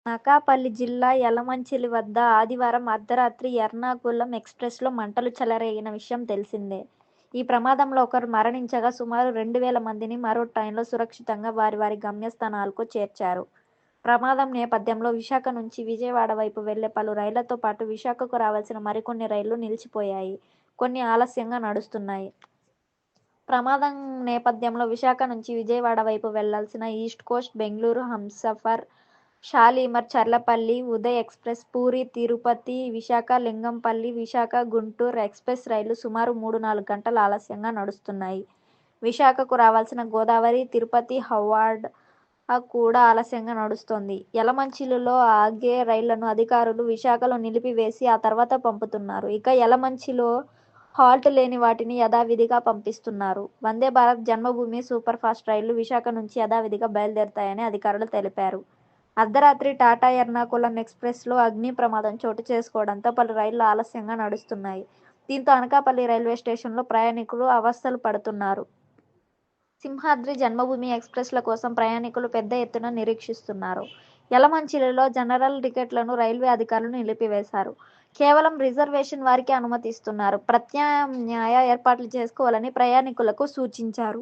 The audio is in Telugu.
అనకాపల్లి జిల్లా యలమంచిలి వద్ద ఆదివారం అర్ధరాత్రి ఎర్నాకులం ఎక్స్‌ప్రెస్‌లో మంటలు చెలరేగిన విషయం తెలిసిందే. ఈ ప్రమాదంలో ఒకరు మరణించగా సుమారు 2,000 మందిని మరో ట్రైన్‌లో సురక్షితంగా వారి వారి గమ్యస్థానాలకు చేర్చారు. ప్రమాదం నేపథ్యంలో విశాఖ నుంచి విజయవాడ వైపు వెళ్లే పలు రైళ్లతో పాటు విశాఖకు రావాల్సిన మరికొన్ని రైళ్లు నిలిచిపోయాయి. కొన్ని ఆలస్యంగా నడుస్తున్నాయి. ప్రమాదం నేపథ్యంలో విశాఖ నుంచి విజయవాడ వైపు వెళ్లాల్సిన east coast, Bengaluru, Humsafar, Shalimar, Charlapalli, Uday express, Puri, Tirupati, Visakha, Lingampalli, Visakha, Guntur express రైళ్లు సుమారు 3-4 గంటలు ఆలస్యంగా నడుస్తున్నాయి. విశాఖకు రావాల్సిన గోదావరి, తిరుపతి, హౌరాహ్ కూడా ఆలస్యంగా నడుస్తోంది. యలమంచిలిలో ఆగే రైళ్లను అధికారులు విశాఖలో నిలిపివేసి ఆ తర్వాత పంపుతున్నారు. ఇక యలమంచిలో హాల్ట్ లేని వాటిని యథావిధిగా పంపిస్తున్నారు. వందే భారత్, జన్మభూమి సూపర్ఫాస్ట్ రైళ్లు విశాఖ నుంచి యథావిధిగా బయలుదేరతాయని అధికారులు తెలిపారు. అర్ధరాత్రి టాటా ఎర్నాకులం ఎక్స్‌ప్రెస్‌లో అగ్ని ప్రమాదం చోటు చేసుకోవడంతో పలు రైళ్లు ఆలస్యంగా నడుస్తున్నాయి. దీంతో అనకాపల్లి రైల్వే స్టేషన్లో ప్రయాణికులు అవస్థలు పడుతున్నారు. సింహాద్రి, జన్మభూమి ఎక్స్‌ప్రెస్‌ల కోసం ప్రయాణికులు పెద్ద ఎత్తున నిరీక్షిస్తున్నారు. యలమంచిలిలో జనరల్ టికెట్లను రైల్వే అధికారులు నిలిపివేశారు. కేవలం రిజర్వేషన్ వారికే అనుమతి ఇస్తున్నారు. ప్రత్యామ్నాయ ఏర్పాట్లు చేసుకోవాలని ప్రయాణికులకు సూచించారు.